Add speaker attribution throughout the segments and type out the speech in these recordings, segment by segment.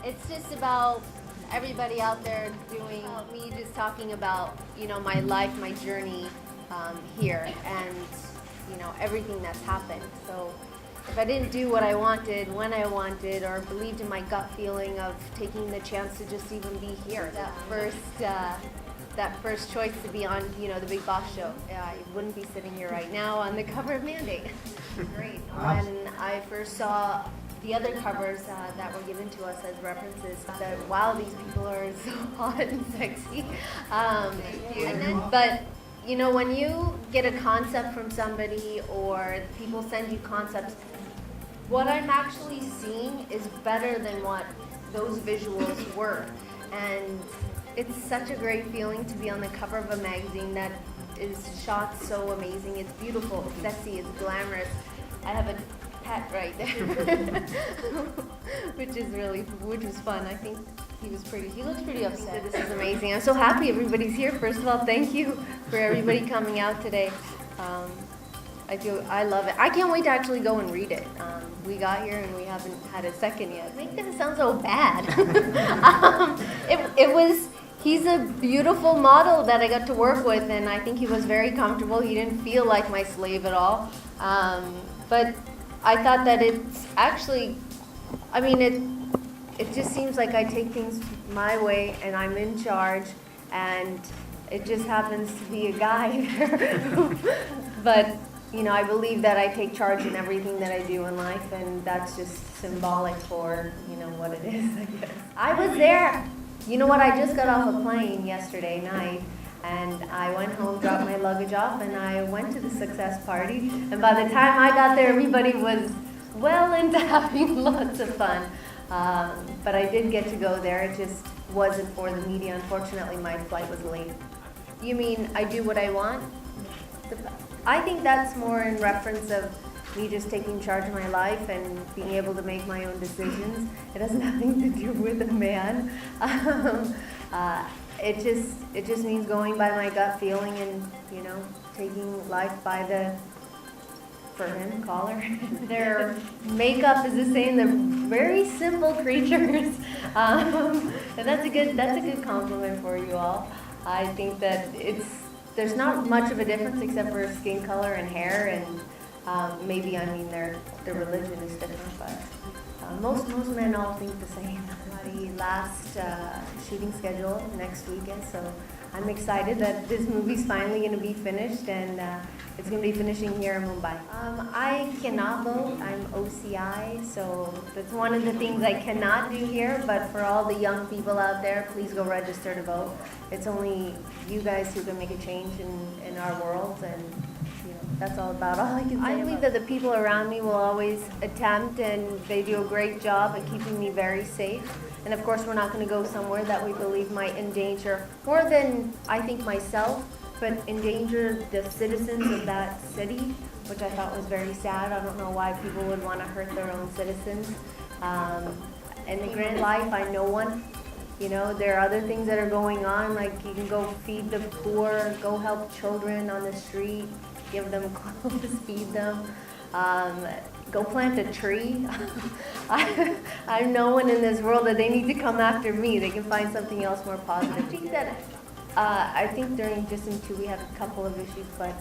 Speaker 1: It's just about everybody out there doing me just talking about, my life, my journey here, and, everything that's happened. So if I didn't do what I wanted, when I wanted, or believed in my gut feeling of taking the chance to just even be here, that first choice to be on, the Big Boss show, I wouldn't be sitting here right now on the cover of Mandate. Great. When I first saw the other covers that were given to us as references, that wow, these people are so hot and sexy. But when you get a concept from somebody or people send you concepts, what I'm actually seeing is better than what those visuals were. And it's such a great feeling to be on the cover of a magazine that is shot so amazing. It's beautiful, it's sexy, it's glamorous. I have a pet right there, which was fun. I think he looks pretty upset. This is amazing. I'm so happy everybody's here. First of all, thank you for everybody coming out today. I love it. I can't wait to actually go and read it. We got here and we haven't had a second yet. Make that sound so bad. He's a beautiful model that I got to work with, and I think he was very comfortable. He didn't feel like my slave at all. But I thought that it's actually, it just seems like I take things my way and I'm in charge, and it just happens to be a guy there. But I believe that I take charge in everything that I do in life, and that's just symbolic for, what it is, I guess. I was there. You know what, I just got off a plane yesterday night, and I went home, dropped my luggage off, and I went to the success party. And by the time I got there, everybody was well into having lots of fun. But I did get to go there. It just wasn't for the media. Unfortunately, my flight was late. You mean I do what I want? I think that's more in reference of me just taking charge of my life and being able to make my own decisions. It has nothing to do with a man. It just means going by my gut feeling and, taking life by the, for him, collar. Their makeup is the same. They're very simple creatures. And that's a good compliment for you all. I think that there's not much of a difference except for skin color and hair, and maybe their religion is different, but most men all think the same. The last shooting schedule next weekend, so I'm excited that this movie's finally going to be finished, and it's going to be finishing here in Mumbai. I cannot vote. I'm OCI, so that's one of the things I cannot do here, but for all the young people out there, please go register to vote. It's only you guys who can make a change in our world, and that's all I can say. I believe that the people around me will always attempt, and they do a great job at keeping me very safe. And of course, we're not going to go somewhere that we believe might endanger, more than I think myself, but endanger the citizens of that city, which I thought was very sad. I don't know why people would want to hurt their own citizens. In the grand life, I know one. There are other things that are going on, like you can go feed the poor, go help children on the street, give them clothes, feed them, go plant a tree. I'm no one in this world that they need to come after me. They can find something else more positive. I think during Just 2 we have a couple of issues, but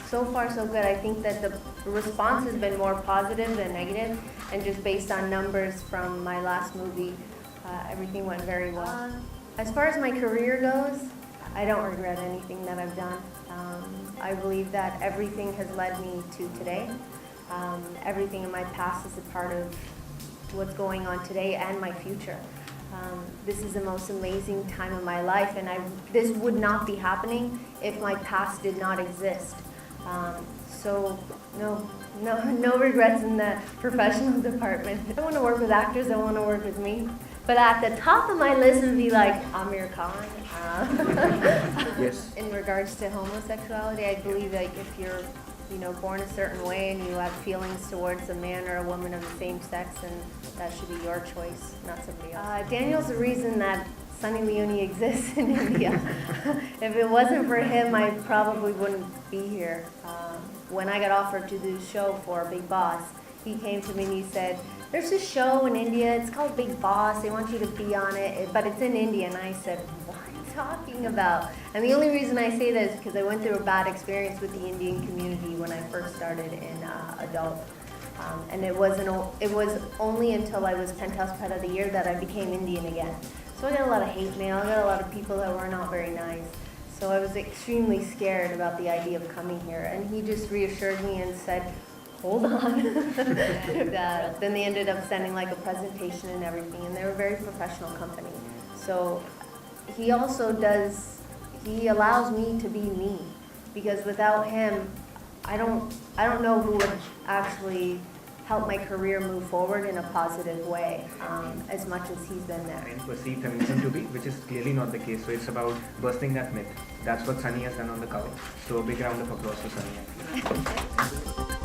Speaker 1: so far so good. I think that the response has been more positive than negative, and just based on numbers from my last movie, everything went very well. As far as my career goes, I don't regret anything that I've done. I believe that everything has led me to today. Everything in my past is a part of what's going on today and my future. This is the most amazing time of my life, and this would not be happening if my past did not exist. So no regrets in the professional department. I want to work with actors that want to work with me. But at the top of my list would be like Amir Khan.
Speaker 2: Yes.
Speaker 1: In regards to homosexuality, I believe if you're born a certain way and you have feelings towards a man or a woman of the same sex, then that should be your choice, not somebody else. Daniel's the reason that Sunny Leone exists in India. If it wasn't for him, I probably wouldn't be here. When I got offered to do the show for Big Boss, he came to me and he said, there's a show in India, it's called Big Boss, they want you to be on it, but it's in India. And I said, what are you talking about? And the only reason I say that is because I went through a bad experience with the Indian community when I first started in adult. And it was only until I was Penthouse Pet of the Year that I became Indian again. So I got a lot of hate mail, I got a lot of people that were not very nice. So I was extremely scared about the idea of coming here. And he just reassured me and said, hold on. Then they ended up sending like a presentation and everything, and they're a very professional company. So he also he allows me to be me, because without him, I don't know who would actually help my career move forward in a positive way, as much as he's been there.
Speaker 2: And perceived feminism to be, which is clearly not the case. So it's about busting that myth. That's what Sunny has done on the cover. So a big round of applause for Sunny.